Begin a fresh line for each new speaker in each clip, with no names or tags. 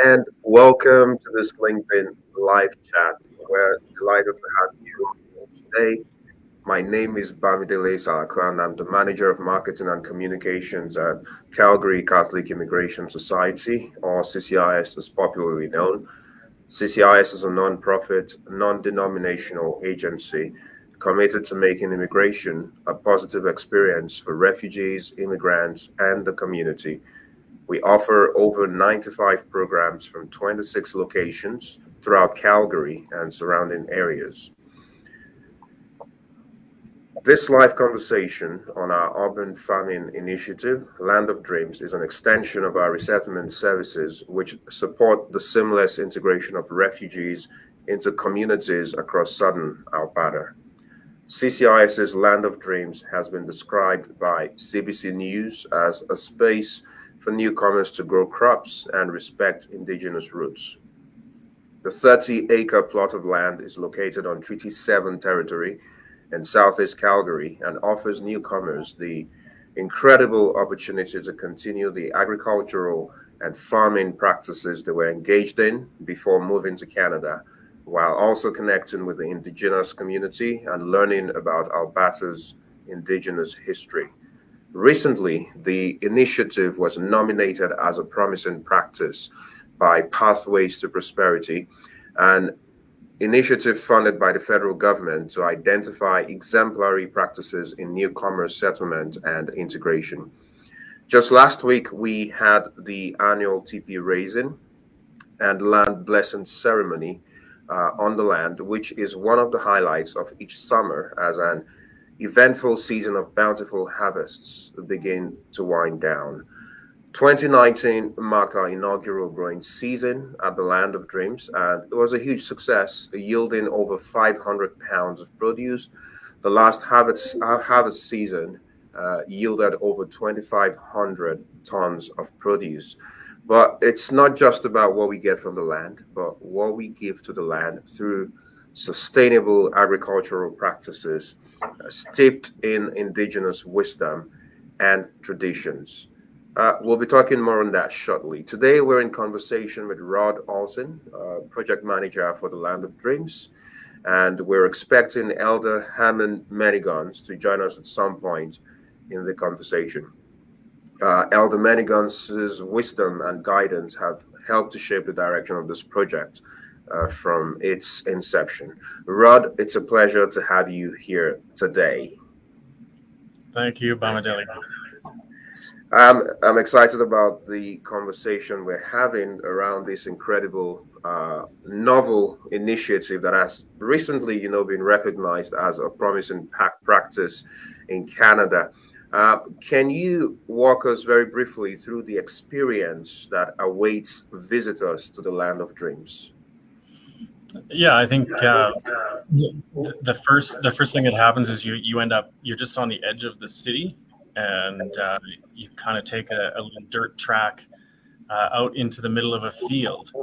and welcome to this LinkedIn live chat. We're delighted to have you today. My name is Bamidele Salako, and I'm the manager of marketing and communications at Calgary Catholic Immigration Society, or CCIS as popularly known. CCIS is a non-profit, non-denominational agency committed to making immigration a positive experience for refugees, immigrants, and the community. We offer over 95 programs from 26 locations throughout Calgary and surrounding areas. This live conversation on our urban farming initiative, Land of Dreams, is an extension of our resettlement services, which support the seamless integration of refugees into communities across southern Alberta. CCIS's Land of Dreams has been described by CBC News as a space for newcomers to grow crops and respect indigenous roots. The 30-acre plot of land is located on Treaty 7 territory in southeast Calgary and offers newcomers the incredible opportunity to continue the agricultural and farming practices they were engaged in before moving to Canada, while also connecting with the Indigenous community and learning about Alberta's Indigenous history. Recently, the initiative was nominated as a promising practice by Pathways to Prosperity, an initiative funded by the federal government to identify exemplary practices in newcomer settlement and integration. Just last week, we had the annual TP raising and land blessing ceremony on the land, which is one of the highlights of each summer as an eventful season of bountiful harvests begin to wind down. 2019 marked our inaugural growing season at the Land of Dreams, and it was a huge success, yielding over 500 pounds of produce. The last harvest season yielded over 2,500 tons of produce. But it's not just about what we get from the land, but what we give to the land through sustainable agricultural practices steeped in indigenous wisdom and traditions. We'll be talking more on that shortly. Today, we're in conversation with Rod Olson, project manager for the Land of Dreams, and we're expecting Elder Hammond Menigans to join us at some point in the conversation. Elder Menigans' wisdom and guidance have helped to shape the direction of this project from its inception. Rod, it's a pleasure to have you here today.
Thank you, Bamidele.
I'm excited about the conversation we're having around this incredible novel initiative that has recently, been recognized as a promising practice in Canada. Can you walk us very briefly through the experience that awaits visitors to the Land of Dreams?
Yeah, I think the first thing that happens is you're just on the edge of the city, and you kind of take a little dirt track out into the middle of a field.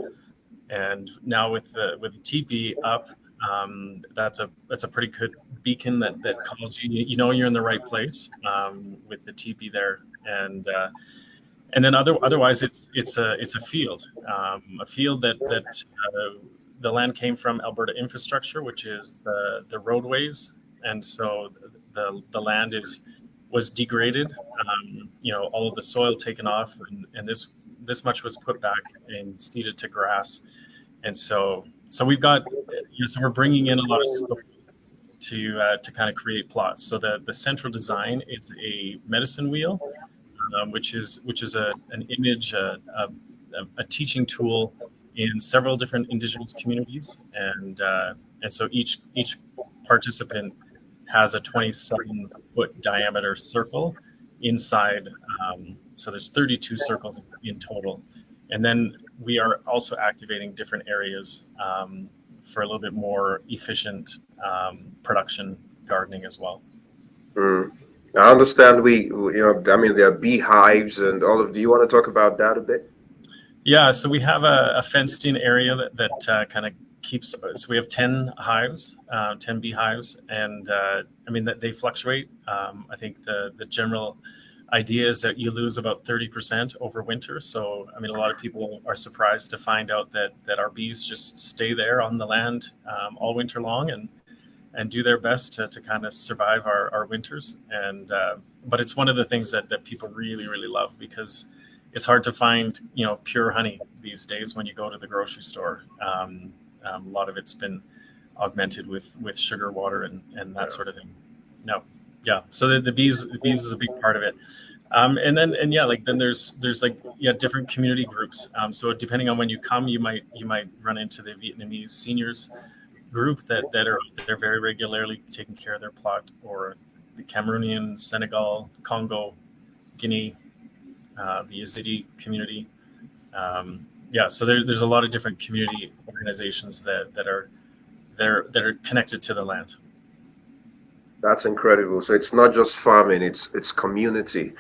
And now with the teepee up, that's a pretty good beacon that calls you. You know you're in the right place with the teepee there, and then otherwise it's a field, that the land came from Alberta Infrastructure, which is the roadways, and so the land was degraded. All of the soil taken off, and this much was put back and seeded to grass, and so we've got so we're bringing in a lot of scope to kind of create plots. So the central design is a medicine wheel, which is an image, a teaching tool in several different Indigenous communities, and so each participant has a 27-foot diameter circle inside. So there's 32 circles in total, and then we are also activating different areas for a little bit more efficient production gardening as well.
I understand there are beehives and all of. Do you want to talk about that a bit?
Yeah, so we have a fenced-in area that kind of keeps. So we have 10 hives, 10 beehives, and that they fluctuate. I think the general idea is that you lose about 30% over winter. So, I mean, a lot of people are surprised to find out that our bees just stay there on the land all winter long and do their best to kind of survive our winters. And but it's one of the things that people really, really love, because it's hard to find, pure honey these days when you go to the grocery store. A lot of it's been augmented with sugar water and that sort of thing. No, yeah. So the bees is a big part of it. And yeah, like then there's like different community groups. So depending on when you come, you might run into the Vietnamese seniors group that are very regularly taking care of their plot, or the Cameroonian, Senegal, Congo, Guinea, the Yazidi community. So there's a lot of different community organizations that are connected to the land.
That's incredible. So it's not just farming; it's community.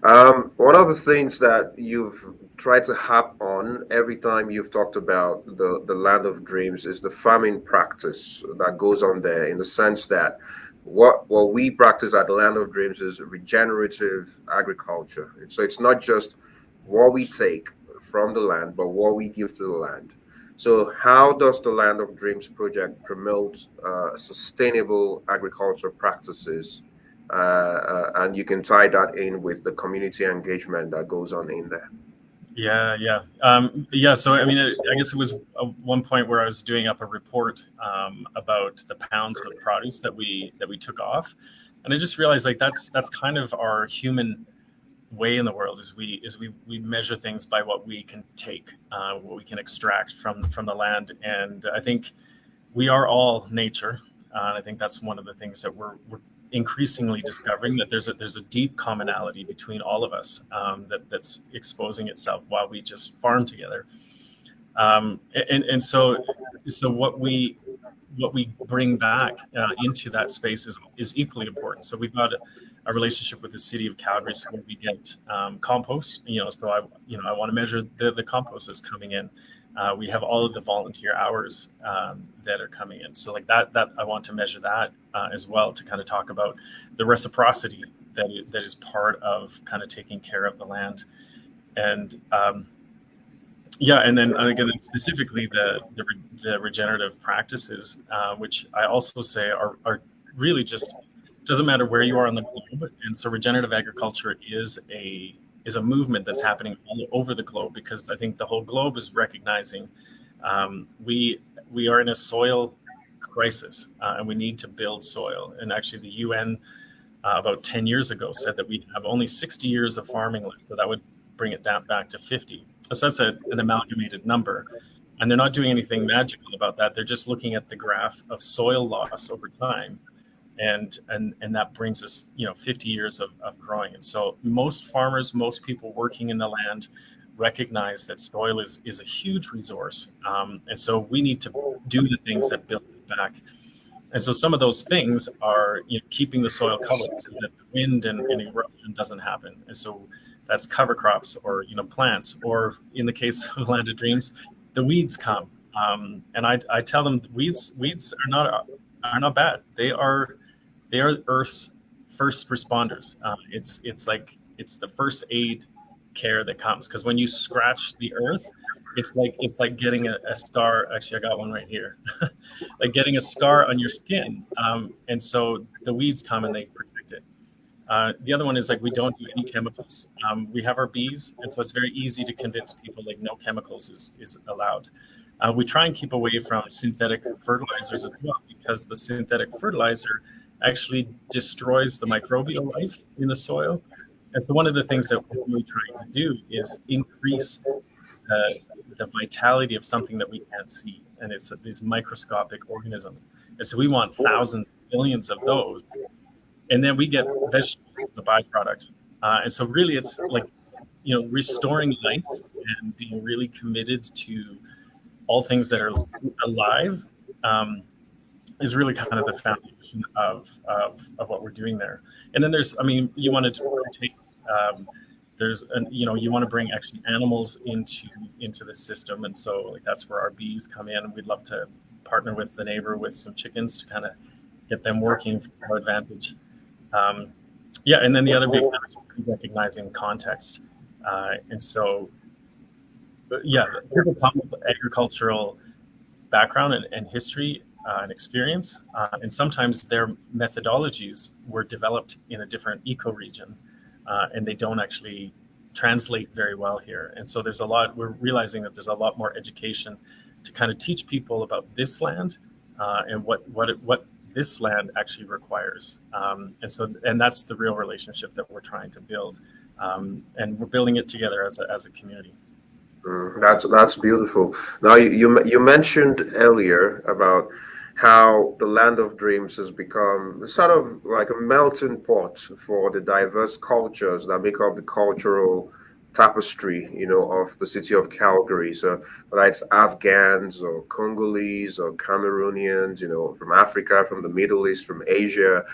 One of the things that you've tried to harp on every time you've talked about the land of dreams is the farming practice that goes on there, in the sense that what we practice at the land of dreams is regenerative agriculture. So it's not just what we take from the land, but what we give to the land. So how does the Land of Dreams project promote sustainable agriculture practices, and you can tie that in with the community engagement that goes on in there.
Yeah. So I mean, I guess it was one point where I was doing up a report about the pounds of produce that we took off, and I just realized like that's kind of our human way in the world, is we measure things by what we can take, what we can extract from the land, and I think we are all nature. And I think that's one of the things that we're increasingly discovering, that there's a deep commonality between all of us, that's exposing itself while we just farm together. And so what we bring back into that space is equally important. So we've got a relationship with the city of Calgary, so where we get compost. So I want to measure the compost that's coming in. We have all of the volunteer hours that are coming in. So like that I want to measure that as well, to kind of talk about the reciprocity that is part of kind of taking care of the land. And and then again, specifically the regenerative practices, which I also say are really just, doesn't matter where you are on the globe. And so regenerative agriculture is a movement that's happening all over the globe, because I think the whole globe is recognizing we are in a soil crisis, and we need to build soil. And actually the UN about 10 years ago said that we have only 60 years of farming left, so that would bring it down back to 50. So that's an amalgamated number, and they're not doing anything magical about that. They're just looking at the graph of soil loss over time, and that brings us 50 years of growing. And so most farmers, most people working in the land, recognize that soil is a huge resource, and so we need to do the things that build it back. And so some of those things are keeping the soil covered so that the wind and erosion doesn't happen. And so that's cover crops, or plants, or in the case of Land of Dreams, the weeds come. And I tell them weeds are not bad. They are Earth's first responders. It's the first aid care that comes, because when you scratch the earth, it's like getting a scar. Actually, I got one right here, like getting a scar on your skin. And so the weeds come and they protect it. The other one is like we don't do any chemicals. We have our bees, and so it's very easy to convince people like no chemicals is allowed. We try and keep away from synthetic fertilizers as well, because the synthetic fertilizer actually destroys the microbial life in the soil. And so one of the things that we're really trying to do is increase the vitality of something that we can't see, and it's these microscopic organisms. And so we want thousands, billions of those, and then we get vegetables as a byproduct. And so really, it's like restoring life and being really committed to all things that are alive, is really kind of the foundation of what we're doing there. And then you wanted to take, you want to bring actually animals into the system, and so like that's where our bees come in. We'd love to partner with the neighbor with some chickens to kind of get them working for our advantage. Yeah, and then the other big thing is recognizing context. And so, yeah, people come with agricultural background and history and experience, and sometimes their methodologies were developed in a different ecoregion, and they don't actually translate very well here. And so there's a lot. We're realizing that there's a lot more education to kind of teach people about this land and what this land actually requires. And that's the real relationship that we're trying to build, and we're building it together as a community.
That's beautiful. Now you mentioned earlier about how the land of dreams has become sort of like a melting pot for the diverse cultures that make up the cultural tapestry, of the city of Calgary. So whether it's Afghans or Congolese or Cameroonians, from Africa, from the Middle East, from Asia,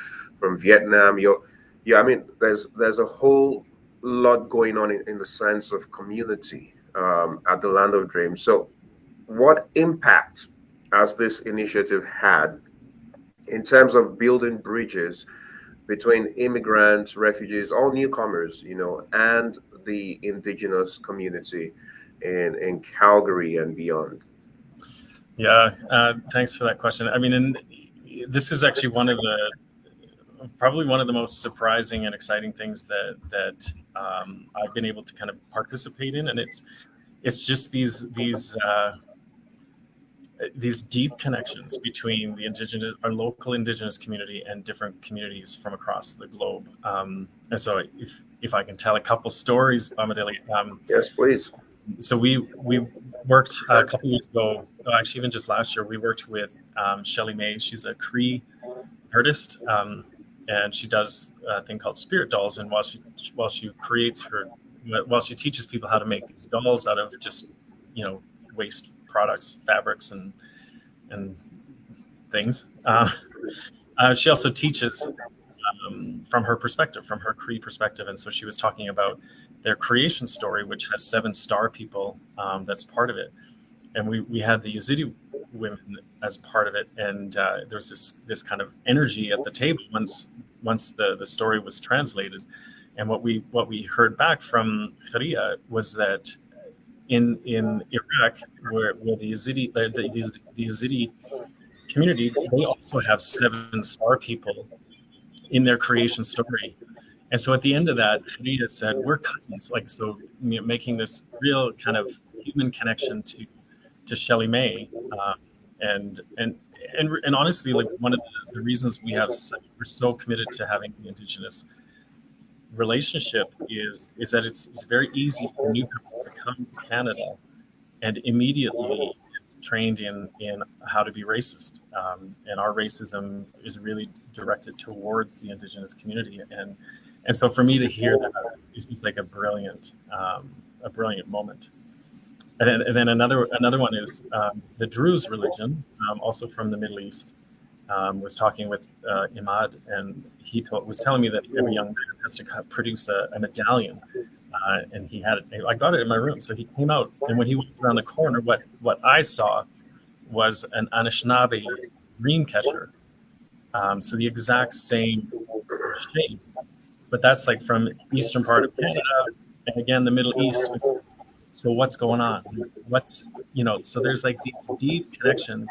from Vietnam, yeah, I mean, there's a whole lot going on in the sense of community at the Land of Dreams. So, what impact has this initiative had in terms of building bridges between immigrants, refugees, all newcomers, and the indigenous community in Calgary and beyond?
Yeah, thanks for that question. I mean, and this is actually probably one of the most surprising and exciting things that I've been able to kind of participate in, and it's just these deep connections between our local indigenous community and different communities from across the globe. And so, if I can tell a couple stories, Bamidele.
Yes, please.
So we worked a couple years ago, actually even just last year. We worked with Shelly May. She's a Cree artist, and she does a thing called spirit dolls. And while she teaches people how to make these dolls out of just waste products, fabrics, and things, she also teaches from her perspective, from her Cree perspective. And so she was talking about their creation story, which has 7 star people that's part of it. And we had the Yazidi women as part of it, and there was this kind of energy at the table once the story was translated. And what we heard back from Kharia was that in Iraq, where the Yazidi community, they also have 7 star people in their creation story. And so at the end of that, Kharia said, "We're cousins." Like, so, making this real kind of human connection to Shelly May, and honestly, like, one of the reasons we're so committed to having the Indigenous relationship is that it's very easy for newcomers to come to Canada and immediately get trained in how to be racist, and our racism is really directed towards the Indigenous community, and so for me to hear that, it was like a brilliant moment. And then another one is the Druze religion, also from the Middle East. Was talking with Imad, and he was telling me that every young man has to produce a medallion, and he had it. I got it in my room, so he came out, and when he went around the corner, what I saw was an Anishinaabe dream catcher, so the exact same shape, but that's like from eastern part of Canada, and again the Middle East. So what's going on? So there's like these deep connections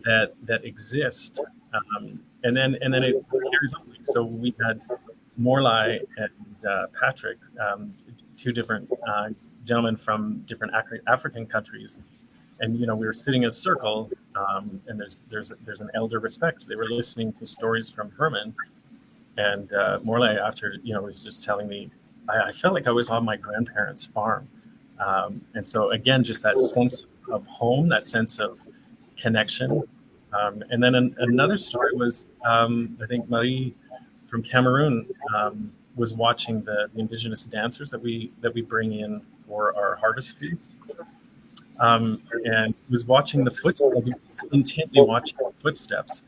that exist, and then it carries on. So we had Morlai and Patrick, 2 different gentlemen from different African countries, and we were sitting in a circle, and there's an elder respect. They were listening to stories from Herman, and Morlai, after was just telling me, I felt like I was on my grandparents' farm, and so again, just that sense of home, that sense of connection. And then another story was, I think Marie from Cameroon was watching the indigenous dancers that we bring in for our harvest feast, and was watching the footsteps, intently watching the footsteps,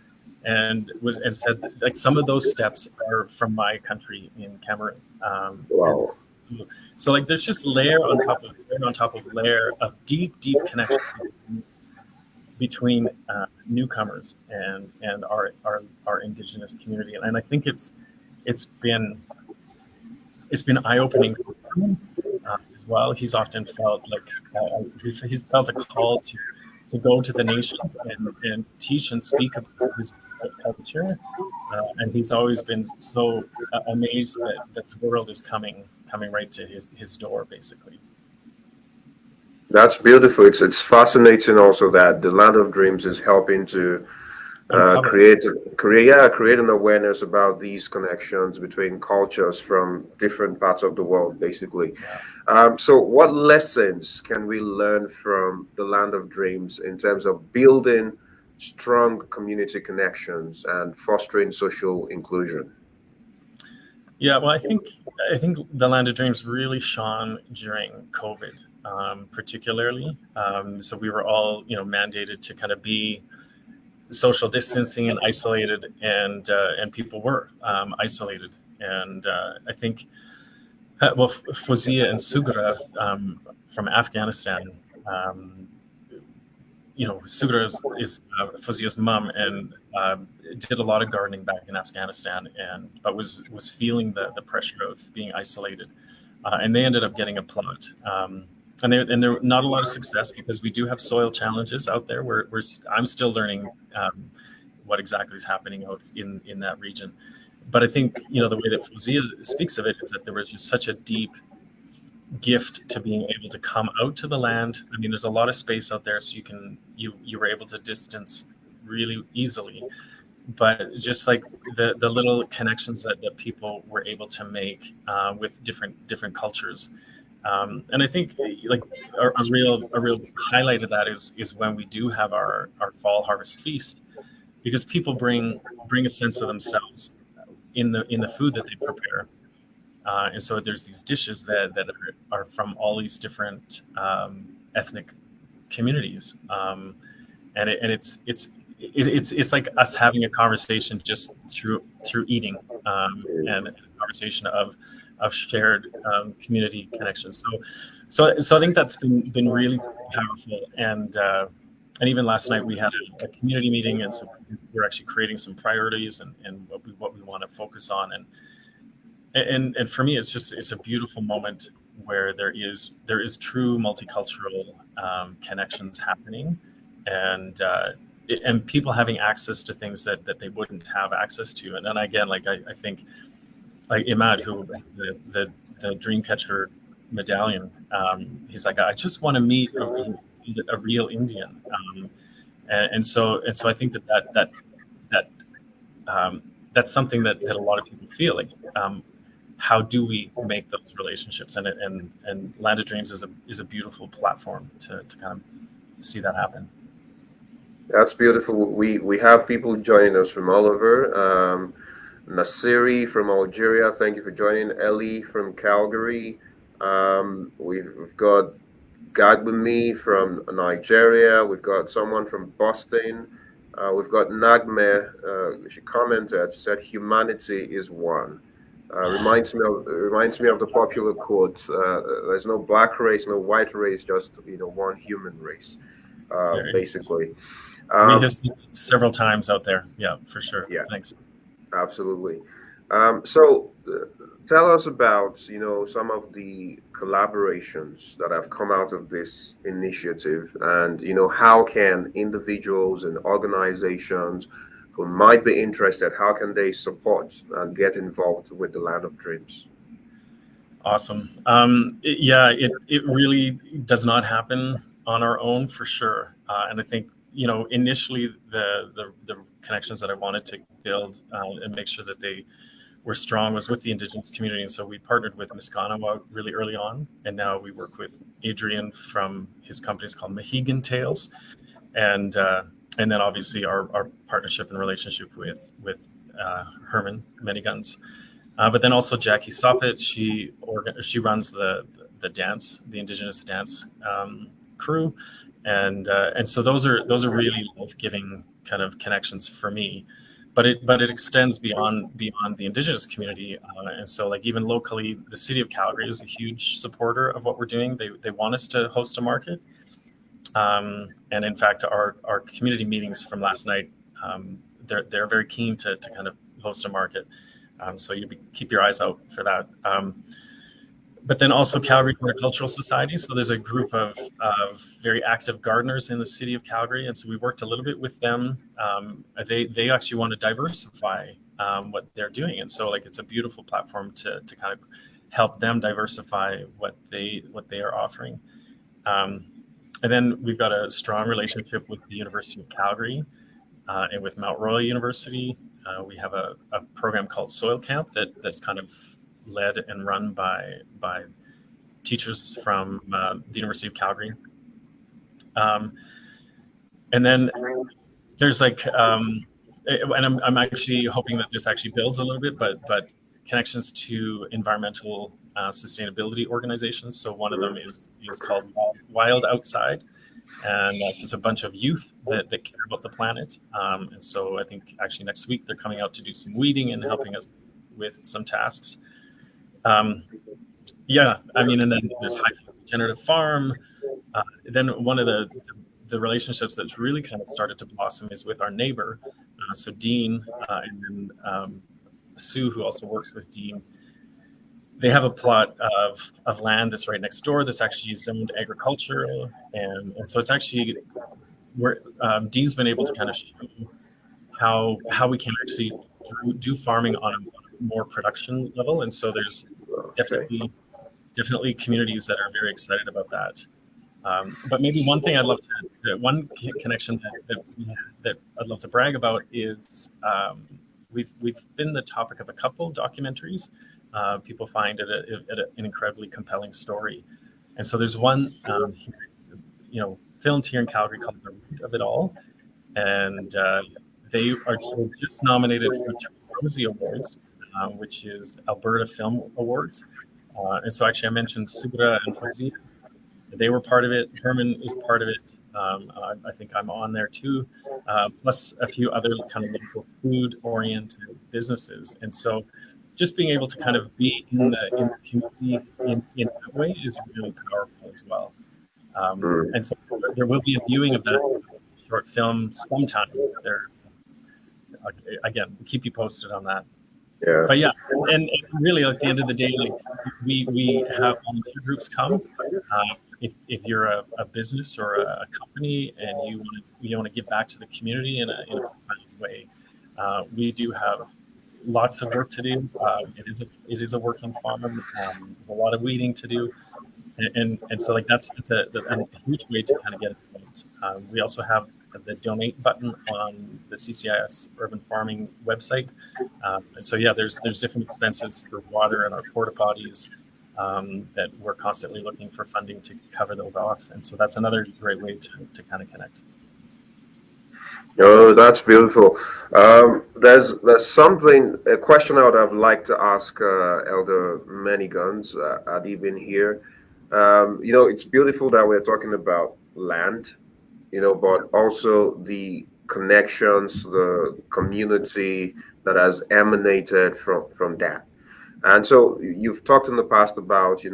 and said that, like, some of those steps are from my country in Cameroon.
Wow.
So like there's just layer on top of layer of deep connection between newcomers and our indigenous community, and I think it's it's been eye-opening for him as well. He's often felt like he's felt a call to go to the nation and teach and speak about his culture, and he's always been so amazed that the world is coming right to his door, basically.
That's beautiful. It's fascinating also that the Land of Dreams is helping to create an awareness about these connections between cultures from different parts of the world, basically.
Yeah.
So, what lessons can we learn from the Land of Dreams in terms of building strong community connections and fostering social inclusion?
Yeah, well, I think the Land of Dreams really shone during COVID, particularly. So we were all, mandated to kind of be social distancing and isolated, and people were isolated. And I think, well, Fozia and Sugra from Afghanistan, um, Sugra is Fozia's mom, and did a lot of gardening back in Afghanistan, but was feeling the pressure of being isolated, and they ended up getting a plot. And there not a lot of success because we do have soil challenges out there. I'm still learning what exactly is happening out in that region. But I think the way that Fozia speaks of it is that there was just such a deep gift to being able to come out to the land. I mean, there's a lot of space out there, so you were able to distance really easily. But just like the little connections that people were able to make with different cultures. And I think like a real highlight of that is when we do have our fall harvest feast, because people bring a sense of themselves in the food that they prepare. And so there's these dishes that are from all these different ethnic communities, and it's like us having a conversation just through eating, and a conversation of shared community connections. So I think that's been really powerful, and even last night we had a community meeting, and so we're actually creating some priorities and what we want to focus on, and for me it's a beautiful moment where there is true multicultural connections happening, and and people having access to things that they wouldn't have access to. And then again, like I think like Imad, who the Dreamcatcher medallion, he's like, I just want to meet a real Indian, and so I think that that's something that a lot of people feel like. How do we make those relationships? And Land of Dreams is a beautiful platform to kind of see that happen.
That's beautiful. We have people joining us from all over. Nasiri from Algeria, thank you for joining. Ellie from Calgary. We've got Gagbumi from Nigeria. We've got someone from Boston. We've got Nagme. She commented. She said, "Humanity is one." Reminds me of the popular quote. There's no black race, no white race, just one human race, basically.
We have seen it several times out there. Yeah, for sure.
Yeah,
thanks.
Absolutely. So tell us about some of the collaborations that have come out of this initiative, and how can individuals and organizations who might be interested, how can they support and get involved with the Land of Dreams?
Awesome. It really does not happen on our own, for sure. And I think initially the connections that I wanted to build and make sure that they were strong was with the Indigenous community. And so we partnered with Miskanawa really early on, and now we work with Adrian from his company is called Mohegan Tales, and then obviously our partnership and relationship with Herman Many Guns. But then also Jackie Soppet, she runs the dance, the Indigenous dance crew, and so those are really life-giving kind of connections for me. But it extends beyond the Indigenous community, and so like even locally, the city of Calgary is a huge supporter of what we're doing. They want us to host a market, and in fact, our community meetings from last night, they're very keen to kind of host a market. So keep your eyes out for that. But then also Calgary Horticultural Society. So there's a group of very active gardeners in the city of Calgary, and so we worked a little bit with them. They actually want to diversify what they're doing, and so like it's a beautiful platform to kind of help them diversify what they are offering. And then we've got a strong relationship with the University of Calgary and with Mount Royal University. We have a program called Soil Camp that's kind of led and run by teachers from the University of Calgary. And then there's like, and I'm actually hoping that this actually builds a little bit, but connections to environmental sustainability organizations. So one of them is called Wild Outside. And so it's a bunch of youth that care about the planet. And so I think actually next week they're coming out to do some weeding and helping us with some tasks. Yeah, I mean, and then there's High Regenerative Farm. Then one of the relationships that's really kind of started to blossom is with our neighbor. So Dean and then Sue, who also works with Dean, they have a plot of land that's right next door that's actually zoned agricultural. And so it's actually where Dean's been able to kind of show how we can actually do farming on a more production level. And so there's definitely communities that are very excited about that. But maybe one thing one connection that I'd love to brag about is we've been the topic of a couple documentaries. People find it an incredibly compelling story, and so there's one filmed here in Calgary called "The Root of It All," and they are just nominated for 3 Rosie Awards, which is Alberta Film Awards. And so actually I mentioned Subra and Fazia. They were part of it. Herman is part of it. I think I'm on there too, plus a few other kind of local food-oriented businesses. And so just being able to kind of be in the community in that way is really powerful as well. And so there will be a viewing of that short film sometime. Again, we'll keep you posted on that.
Yeah.
But yeah, and really at the end of the day, like we have volunteer groups come. If you're a business or a company and you want to give back to the community in a profound way, we do have lots of work to do. It is a working farm, a lot of weeding to do, and so like that's a huge way to kind of get involved. We also have the donate button on the CCIS urban farming website, and so yeah, there's different expenses for water and our porta potties that we're constantly looking for funding to cover those off, and so that's another great way to kind of connect.
Oh, that's beautiful. There's a question I would have liked to ask Elder Maniguns had he been here. It's beautiful that we're talking about land, but also the connections, the community that has emanated from that. And so you've talked in the past about,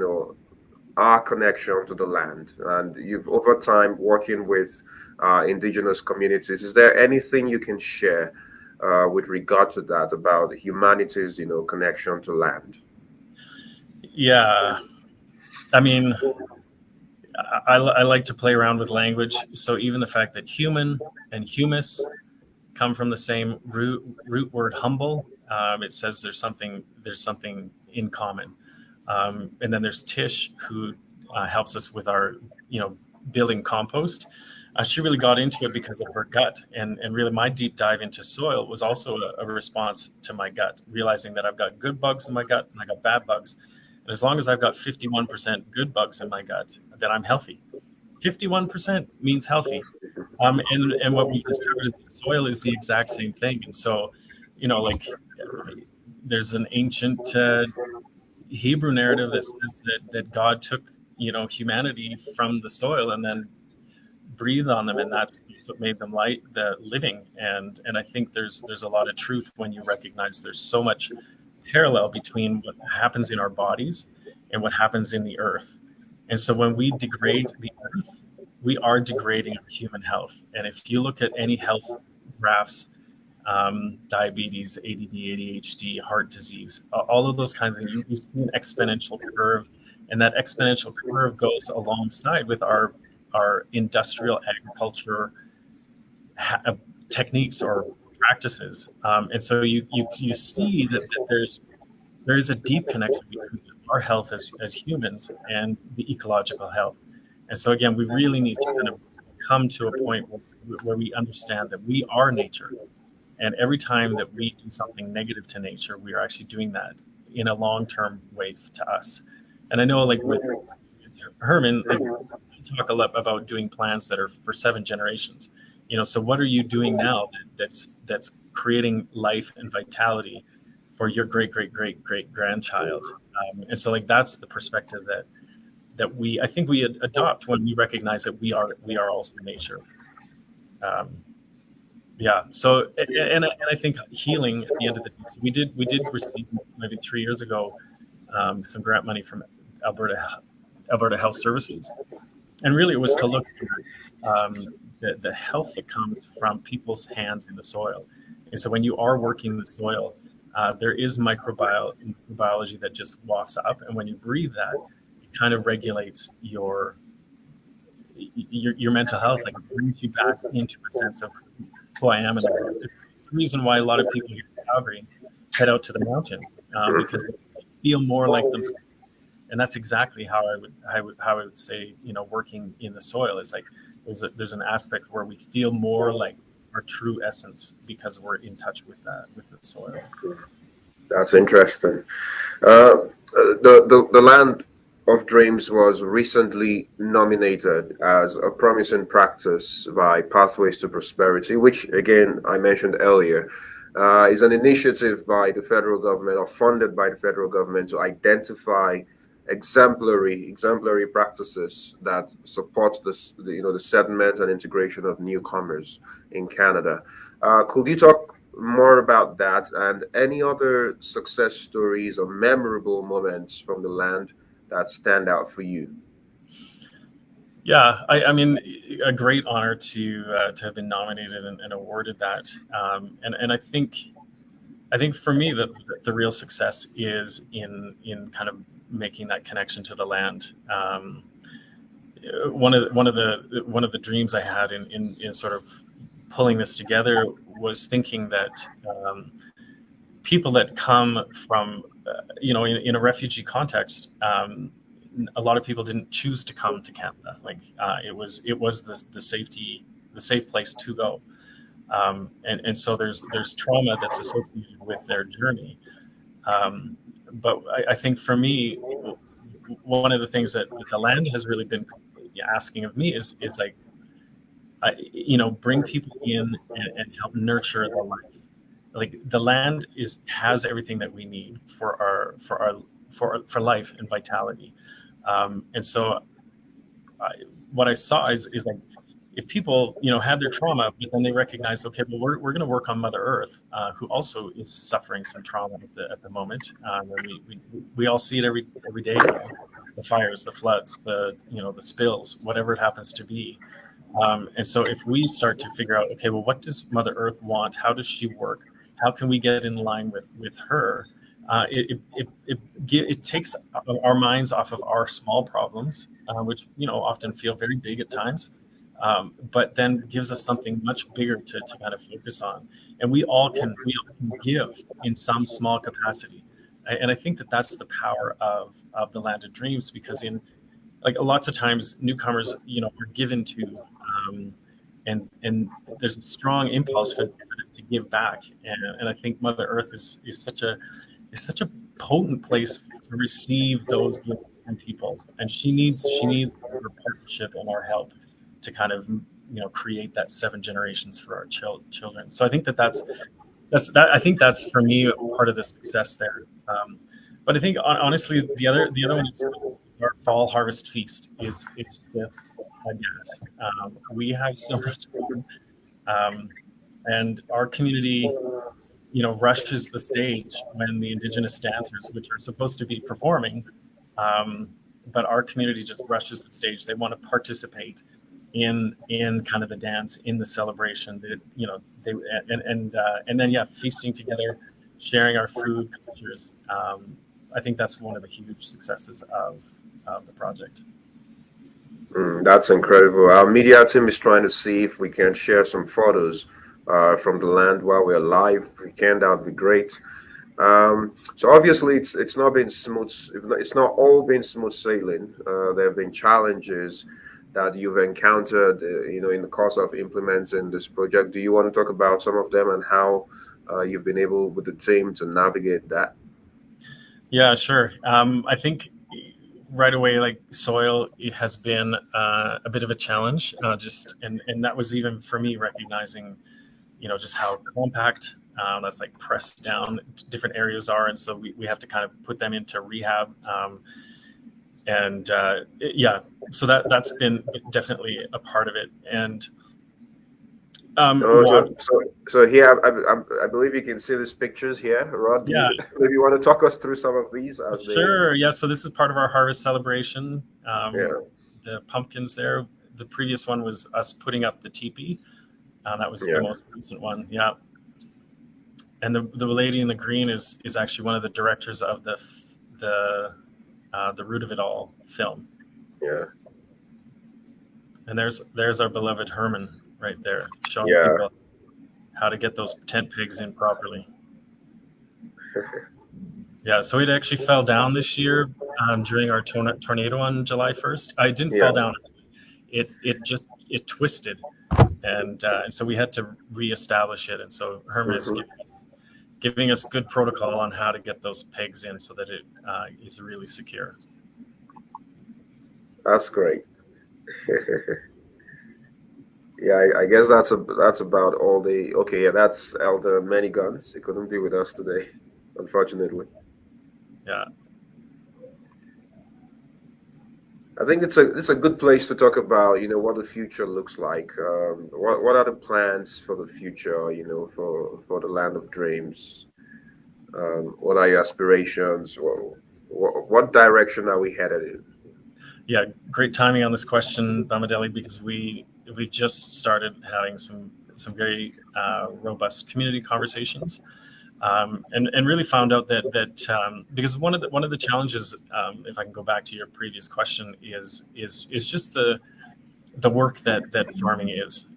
our connection to the land, and you've over time working with indigenous communities. Is there anything you can share with regard to that about humanity's, connection to land?
Yeah, I mean, I like to play around with language. So even the fact that human and humus come from the same root word humble, it says there's something in common. And then there's Tish, who helps us with our, building compost. She really got into it because of her gut. And really my deep dive into soil was also a response to my gut, realizing that I've got good bugs in my gut and I got bad bugs. And as long as I've got 51% good bugs in my gut, then I'm healthy. 51% means healthy. And what we discovered is the soil is the exact same thing. And so, there's an ancient Hebrew narrative that says that God took, humanity from the soil and then breathed on them, and that's what made them living. And I think there's a lot of truth when you recognize there's so much parallel between what happens in our bodies and what happens in the earth. And so when we degrade the earth, we are degrading our human health. And if you look at any health graphs, diabetes, ADD, ADHD, heart disease, all of those kinds of things. You see an exponential curve, and that exponential curve goes alongside with our industrial agriculture techniques or practices. And so you see that there's a deep connection between our health as humans and the ecological health. And so again, we really need to kind of come to a point where we understand that we are nature. And every time that we do something negative to nature, we are actually doing that in a long-term way to us. And I know, like with Herman, like, we talk a lot about doing plans that are for 7 generations. So what are you doing now that's creating life and vitality for your great great great great grandchild? And so, like, that's the perspective that I think we adopt when we recognize that we are also nature. Yeah. So, and I think healing at the end of the day. So we did receive maybe 3 years ago some grant money from Alberta Health Services, and really it was to look at the health that comes from people's hands in the soil. And so when you are working the soil, there is microbiology that just wafts up, and when you breathe that, it kind of regulates your mental health. Like, it brings you back into a sense of who I am in the world. It's the reason why a lot of people here in Calgary head out to the mountains, because they feel more like themselves. And that's exactly how I would say, working in the soil is like there's an aspect where we feel more like our true essence because we're in touch with the soil.
That's interesting. The Land of Dreams was recently nominated as a promising practice by Pathways to Prosperity, which, again, I mentioned earlier, is an initiative by the federal government, or funded by the federal government, to identify exemplary practices that support the settlement and integration of newcomers in Canada. Could you talk more about that and any other success stories or memorable moments from the land that stand out for you?
Yeah, I mean, a great honor to have been nominated and awarded that, and I think for me the real success is in kind of making that connection to the land. One of the dreams I had in sort of pulling this together was thinking that people that come from in a refugee context, a lot of people didn't choose to come to Canada. Like, it was the safe place to go. And so there's trauma that's associated with their journey. But I think for me, one of the things that the land has really been asking of me is like, bring people in and help nurture the life. Like, the land has everything that we need for life and vitality. And so what I saw is like, if people, had their trauma, but then they recognize, okay, well, we're going to work on Mother Earth, who also is suffering some trauma at the moment. And we all see it every day, the fires, the floods, the spills, whatever it happens to be. And so if we start to figure out, okay, well, what does Mother Earth want? How does she work? How can we get in line with her? It takes our minds off of our small problems, which often feel very big at times, but then gives us something much bigger to kind of focus on. And we all can give in some small capacity. And I think that that's the power of the Land of Dreams, because in like lots of times newcomers are given to, and there's a strong impulse for them to give back. And I think Mother Earth is such a potent place to receive those gifts from people, and she needs our partnership and our help to kind of create that 7 generations for our children. So I think that's I think that's for me part of the success there. But I think honestly the other one is our fall harvest feast is just a gas. We have so much fun, and our community rushes the stage when the Indigenous dancers, which are supposed to be performing, but our community just rushes the stage. They want to participate in kind of the dance, in the celebration. That, you know, they and then yeah, feasting together, sharing our food cultures. I think that's one of the huge successes of the project.
That's incredible. Our media team is trying to see if we can share some photos from the land while we're live. If we can, that would be great. So obviously, it's not been smooth. It's not all been smooth sailing. There have been challenges that you've encountered, in the course of implementing this project. Do you want to talk about some of them and how you've been able with the team to navigate that?
Yeah, sure. I think right away, like soil, it has been a bit of a challenge. And that was even for me recognizing, just how compact that's like pressed down different areas are, and so we have to kind of put them into rehab. Yeah, so that's been definitely a part of it. And
Oh,
water,
so here, I believe you can see these pictures here. Rod, do you
yeah,
maybe want to talk us through some of these as they?
sure, yeah. So this is part of our harvest celebration.
Yeah,
The pumpkins there. The previous one was us putting up the teepee. That was the
yeah.
most recent one. Yeah. And the lady in the green is actually one of the directors of the Root of It All film.
Yeah,
And there's our beloved Herman right there, showing
yeah.
people how to get those tent pegs in properly. Yeah, so it actually fell down this year during our tornado on July 1st. I didn't fall
Yeah.
down. It twisted, and so we had to reestablish it. And so Herman is
Hmm.
giving us good protocol on how to get those pegs in so that it is really secure.
That's great. Yeah, I guess that's about all the. Okay, yeah, that's Elder Many Guns. He couldn't be with us today, unfortunately.
Yeah.
I think it's a good place to talk about, what the future looks like. What are the plans for the future, for the land of dreams? What are your aspirations? What direction are we headed in?
Yeah, great timing on this question, Bamidele, because we just started having some very robust community conversations, and really found out that because one of the challenges, if I can go back to your previous question, is just the work that farming is.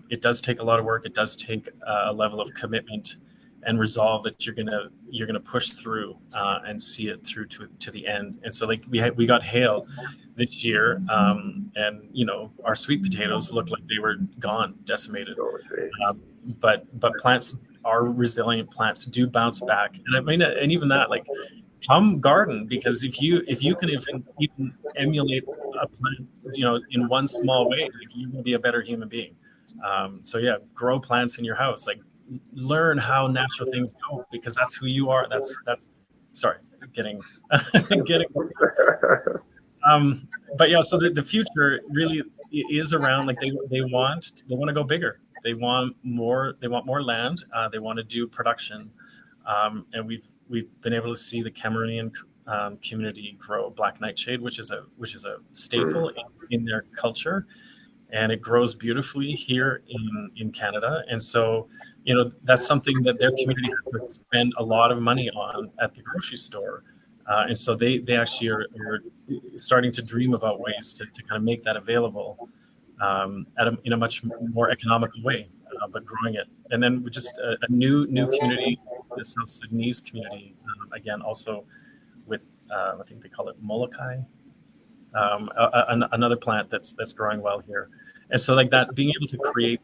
It does take a lot of work. It does take a level of commitment and resolve that you're gonna push through and see it through to the end. And so like we got hail this year, and our sweet potatoes looked like they were gone, decimated.
Okay.
But plants are resilient. Plants do bounce back, and I mean, and even that, like, come garden, because if you can even emulate a plant, in one small way, like, you're going to be a better human being. So yeah, grow plants in your house. Like, learn how natural things go, because that's who you are. That's sorry, getting getting. But yeah, so the future really is around, like, they want to go bigger. They want more. They want more land. They want to do production, and we've been able to see the Cameroonian community grow black nightshade, which is a staple in their culture, and it grows beautifully here in Canada. And so, that's something that their community has to spend a lot of money on at the grocery store. And so they actually are starting to dream about ways to kind of make that available in a much more economical way, but growing it. And then with just a new community, the South Sudanese community, again, also with I think they call it Molokai, another plant that's growing well here. And so, like, that, being able to create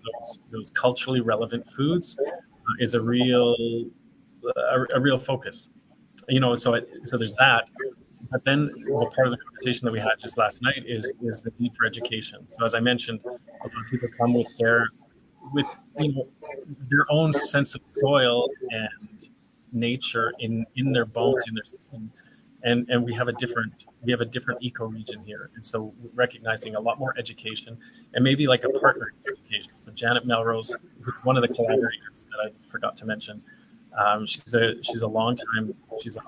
those culturally relevant foods is a real focus. So there's that. But then, part of the conversation that we had just last night is the need for education. So as I mentioned, a lot of people come with their own sense of soil and nature in their bones, in their skin. And we have a different eco-region here. And so recognizing a lot more education, and maybe like a partner education. So Janet Melrose, who's one of the collaborators that I forgot to mention, she's an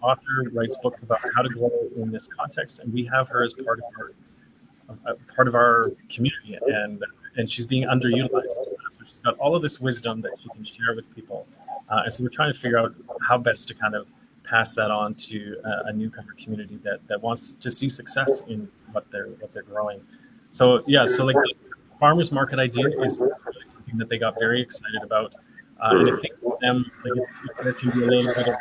author, writes books about how to grow in this context, and we have her as part of part of our community, and she's being underutilized. So she's got all of this wisdom that she can share with people, and so we're trying to figure out how best to kind of pass that on to a newcomer community that wants to see success in what they're growing. So yeah, so like the farmers market idea is really something that they got very excited about, and I think for them, like if there can be a little bit of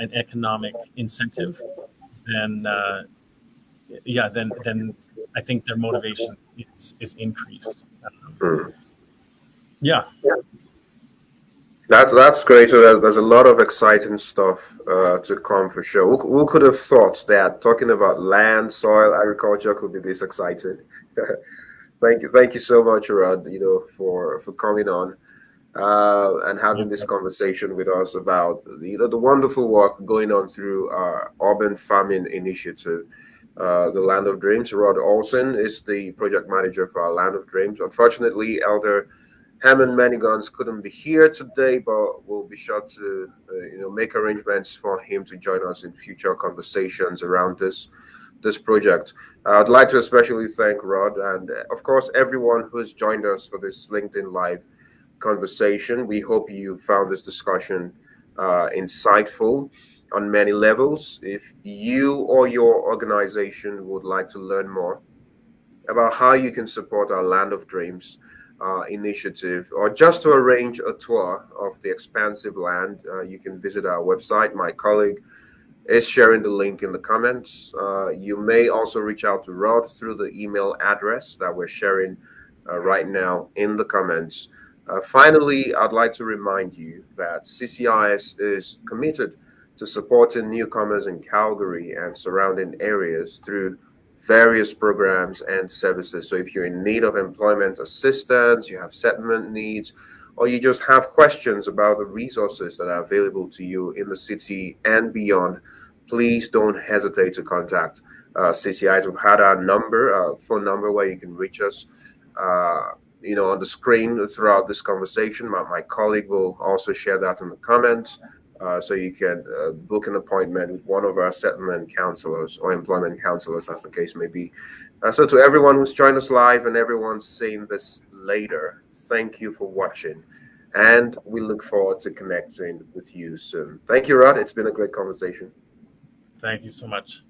an economic incentive, then yeah, then I think their motivation is increased.
Mm.
Yeah,
That's great. So there's a lot of exciting stuff to come for sure. Who could have thought that talking about land, soil, agriculture could be this exciting? Thank you so much, Rod. For coming on and having this conversation with us about the wonderful work going on through our urban farming initiative, the Land of Dreams. Rod Olson is the project manager for our Land of Dreams. Unfortunately, Elder Hammond Manigons couldn't be here today, but we'll be sure to make arrangements for him to join us in future conversations around this project. I'd like to especially thank Rod and, of course, everyone who's joined us for this LinkedIn Live conversation. We hope you found this discussion insightful on many levels. If you or your organization would like to learn more about how you can support our Land of Dreams initiative, or just to arrange a tour of the expansive land, you can visit our website. My colleague is sharing the link in the comments. You may also reach out to Rod through the email address that we're sharing right now in the comments. Finally, I'd like to remind you that CCIS is committed to supporting newcomers in Calgary and surrounding areas through various programs and services. So if you're in need of employment assistance, you have settlement needs, or you just have questions about the resources that are available to you in the city and beyond, please don't hesitate to contact CCIs. We've had our phone number where you can reach us, on the screen throughout this conversation. My colleague will also share that in the comments. So you can book an appointment with one of our settlement counselors or employment counselors, as the case may be. So to everyone who's joined us live and everyone seeing this later, thank you for watching. And we look forward to connecting with you soon. Thank you, Rod. It's been a great conversation.
thank you so much.